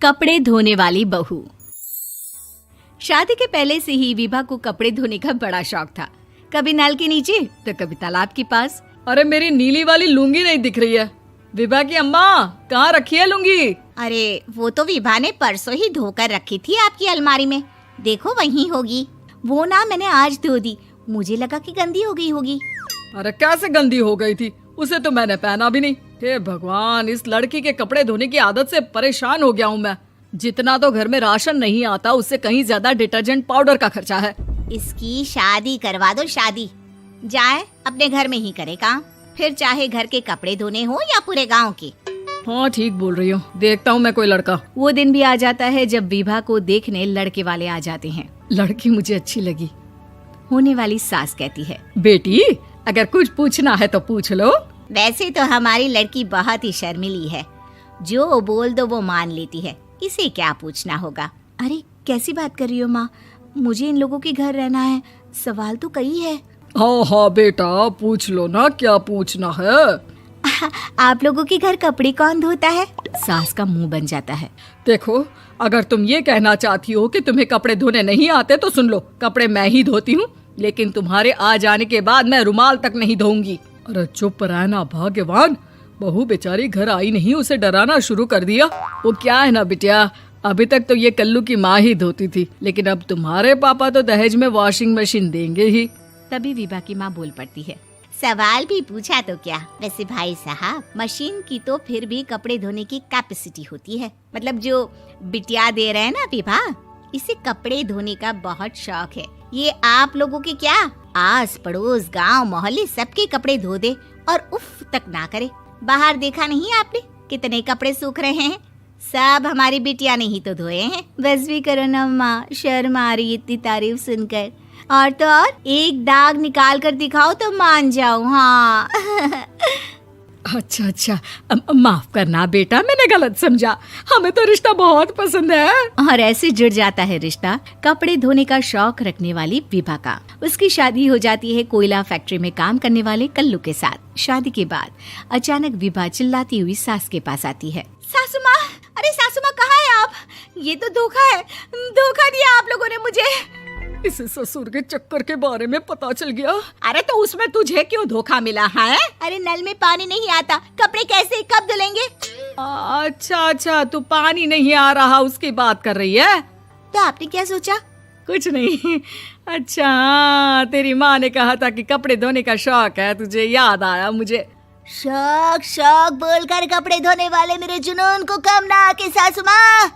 कपड़े धोने वाली बहू। शादी के पहले से ही विभा को कपड़े धोने का बड़ा शौक था। कभी नल के नीचे तो कभी तालाब के पास। अरे मेरी नीली वाली लुंगी नहीं दिख रही है। विभा की अम्मा, कहाँ रखी है लुंगी? अरे वो तो विभा ने परसों ही धोकर रखी थी आपकी अलमारी में, देखो वहीं होगी। वो ना मैंने आज धो दी, मुझे लगा कि गंदी हो गई होगी। अरे कैसे गंदी हो गई थी? उसे तो मैंने पहना भी नहीं। हे भगवान, इस लड़की के कपड़े धोने की आदत से परेशान हो गया हूँ मैं। जितना तो घर में राशन नहीं आता, उससे कहीं ज्यादा डिटर्जेंट पाउडर का खर्चा है। इसकी शादी करवा दो, शादी जाए अपने घर में ही करे काम, फिर चाहे घर के कपड़े धोने हो या पूरे गांव के। हाँ ठीक बोल रही हो, देखता हूँ मैं कोई लड़का। वो दिन भी आ जाता है जब विभा को देखने लड़के वाले आ जाते हैं। लड़की मुझे अच्छी लगी। होने वाली सास कहती है, बेटी अगर कुछ पूछना है तो पूछ लो। वैसे तो हमारी लड़की बहुत ही शर्मीली है, जो बोल दो वो मान लेती है, इसे क्या पूछना होगा। अरे कैसी बात कर रही हो माँ, मुझे इन लोगों के घर रहना है, सवाल तो कई है। हाँ हाँ बेटा, पूछ लो ना, क्या पूछना है। आप लोगों के घर कपड़े कौन धोता है? सास का मुंह बन जाता है। देखो, अगर तुम ये कहना चाहती हो कि तुम्हें कपड़े धोने नहीं आते तो सुन लो, कपड़े मैं ही धोती हूँ, लेकिन तुम्हारे आ जाने के बाद मैं रुमाल तक नहीं धोऊंगी। अरे चुप रहना भाग्यवान, बहू बेचारी घर आई नहीं, उसे डराना शुरू कर दिया। वो क्या है ना बिटिया, अभी तक तो ये कल्लू की माँ ही धोती थी, लेकिन अब तुम्हारे पापा तो दहेज में वॉशिंग मशीन देंगे ही। तभी विभा की माँ बोल पड़ती है, सवाल भी पूछा तो क्या। वैसे भाई साहब, मशीन की तो फिर भी कपड़े धोने की कैपेसिटी होती है। मतलब जो बिटिया दे रहे हैं ना विभा, इसे कपड़े धोने का बहुत शौक है। ये आप लोगों के क्या, आस पड़ोस गांव मोहल्ले सबके कपड़े धो दे और उफ तक ना करे। बाहर देखा नहीं आपने कितने कपड़े सूख रहे हैं? सब हमारी बिटिया ने ही तो धोए हैं। बस भी करो ना माँ, शर्म आ रही इतनी तारीफ सुनकर। और तो और एक दाग निकाल कर दिखाओ तो मान जाओ। हाँ अच्छा, माफ करना बेटा, मैंने गलत समझा। हमें तो रिश्ता बहुत पसंद है। और ऐसे जुड़ जाता है रिश्ता कपड़े धोने का शौक रखने वाली विभा का। उसकी शादी हो जाती है कोयला फैक्ट्री में काम करने वाले कल्लू के साथ। शादी के बाद अचानक विभा चिल्लाती हुई सास के पास आती है। सासू माँ, अरे सासू माँ कहाँ है आप? ये तो धोखा है, धोखा दिया आप लोगों ने मुझे। इसे ससुर के चक्कर के बारे में पता चल गया। अरे तो उसमें तुझे क्यों धोखा मिला है? अरे नल में पानी नहीं आता, कपड़े कैसे कब धुलेंगे? अच्छा, तू पानी नहीं आ रहा उसकी बात कर रही है। तो आपने क्या सोचा? कुछ नहीं। अच्छा, तेरी माँ ने कहा था कि कपड़े धोने का शौक है तुझे, याद आया मुझे। शौक बोलकर कपड़े धोने वाले मेरे जुनून को कम ना आके सासू माँ,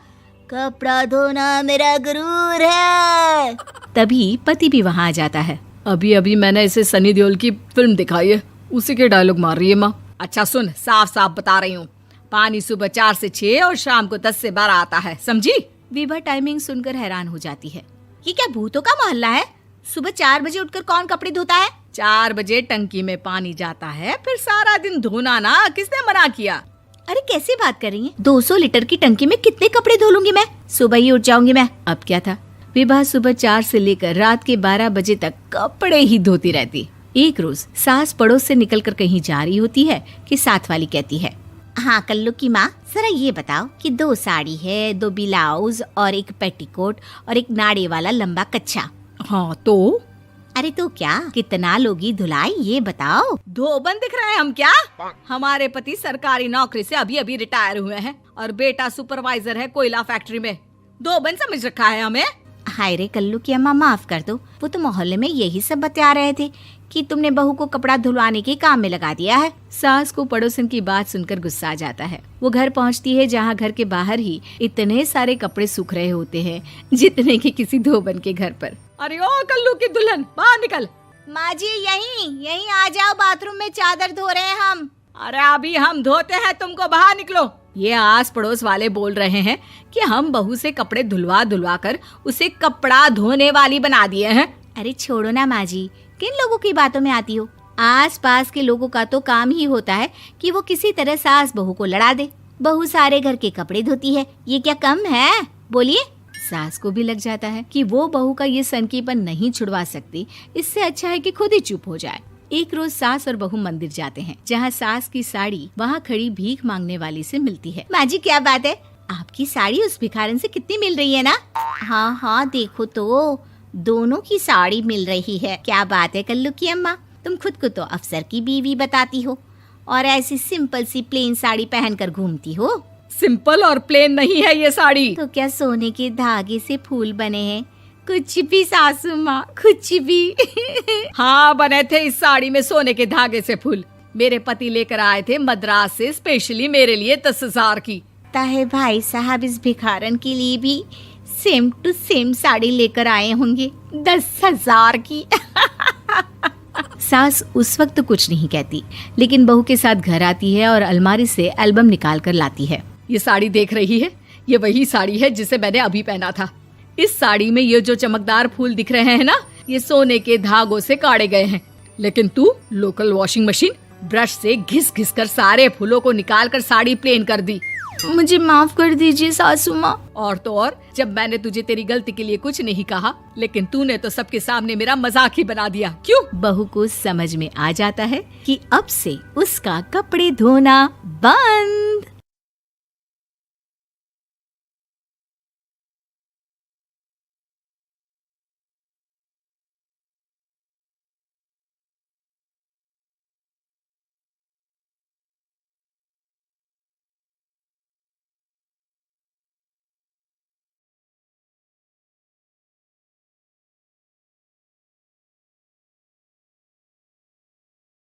कपड़ा धोना मेरा गुरूर है। तभी पति भी वहाँ आ जाता है। अभी मैंने इसे सनी देओल की फिल्म दिखाई है, उसी के डायलॉग मार रही है माँ। अच्छा सुन, साफ बता रही हूँ, पानी सुबह 4 से 6 और शाम को 10 से 12 आता है, समझी? विभा टाइमिंग सुनकर हैरान हो जाती है। ये क्या भूतों का मोहल्ला है? सुबह 4 बजे उठकर कौन कपड़े धोता है? 4 बजे टंकी में पानी जाता है, फिर सारा दिन धोना ना, किसने मना किया? अरे कैसी बात कर रही हैं? 200 लीटर की टंकी में कितने कपड़े धो लूंगी मैं? सुबह ही उठ जाऊंगी मैं। अब क्या था, विभा सुबह 4 से लेकर रात के 12 बजे तक कपड़े ही धोती रहती। एक रोज सास पड़ोस से निकलकर कहीं जा रही होती है कि साथ वाली कहती है, हाँ कल्लू की माँ, जरा ये बताओ कि 2 साड़ी है, 2 ब्लाउज और एक पेटीकोट और एक नाड़े वाला लंबा कच्छा। हाँ तो? अरे तो क्या, कितना लोगी धुलाई ये बताओ। धोबन दिख रहे हैं हम क्या? हमारे पति सरकारी नौकरी से अभी रिटायर हुए हैं और बेटा सुपरवाइजर है कोयला फैक्ट्री में। धोबन समझ रखा है हमें। हाय रे कल्लू की अम्मा, माफ कर दो, वो तो मोहल्ले में यही सब बता रहे थे कि तुमने बहू को कपड़ा धुलवाने के काम में लगा दिया है। सास को पड़ोसन की बात सुनकर गुस्सा आ जाता है। वो घर पहुंचती है जहां घर के बाहर ही इतने सारे कपड़े सूख रहे होते हैं जितने कि किसी धोबन के घर पर। अरे ओ कल्लू की दुल्हन, बाहर निकल। माँ जी यहीं आ जाओ, बाथरूम में चादर धो रहे हैं हम। अरे अभी हम धोते हैं, तुमको बाहर निकलो। ये आस पड़ोस वाले बोल रहे हैं कि हम बहू से कपड़े धुलवा कर उसे कपड़ा धोने वाली बना दिए हैं। अरे छोड़ो ना माँ जी, किन लोगों की बातों में आती हो? आस पास के लोगों का तो काम ही होता है कि वो किसी तरह सास बहू को लड़ा दे। बहू सारे घर के कपड़े धोती है, ये क्या कम है? बोलिए। सास को भी लग जाता है कि वो बहू का ये सनकीपन नहीं छुड़वा सकती, इससे अच्छा है कि खुद ही चुप हो जाए। एक रोज सास और बहू मंदिर जाते हैं, जहाँ सास की साड़ी वहाँ खड़ी भीख मांगने वाली से मिलती है। माँ जी क्या बात है, आपकी साड़ी उस भिखारन से कितनी मिल रही है ना? हाँ हाँ देखो तो, दोनों की साड़ी मिल रही है। क्या बात है कल्लू की अम्मा, तुम खुद को तो अफसर की बीवी बताती हो और ऐसी सिंपल सी प्लेन साड़ी पहनकर घूमती हो। सिंपल और प्लेन नहीं है ये साड़ी। तो क्या सोने के धागे से फूल बने हैं? कुछ भी सासू माँ, कुछ भी। हाँ बने थे इस साड़ी में सोने के धागे से फूल। मेरे पति लेकर आए थे मद्रास से स्पेशली मेरे लिए 10,000 की। ताहे भाई साहब इस भिखारन के लिए भी सेम टू सेम साड़ी लेकर आए होंगे 10,000 की। सास उस वक्त तो कुछ नहीं कहती, लेकिन बहू के साथ घर आती है और अलमारी से एल्बम निकाल कर लाती है। ये साड़ी देख रही है, ये वही साड़ी है जिसे मैंने अभी पहना था। इस साड़ी में ये जो चमकदार फूल दिख रहे हैं ना, ये सोने के धागों से काढ़े गए हैं। लेकिन तू लोकल वॉशिंग मशीन ब्रश से घिस घिस कर सारे फूलों को निकाल कर साड़ी प्लेन कर दी। मुझे माफ कर दीजिए सासू माँ। और तो और, जब मैंने तुझे तेरी गलती के लिए कुछ नहीं कहा, लेकिन तूने तो सबके सामने मेरा मजाक ही बना दिया। क्यों? बहू को समझ में आ जाता है कि अब से उसका कपड़े धोना बंद।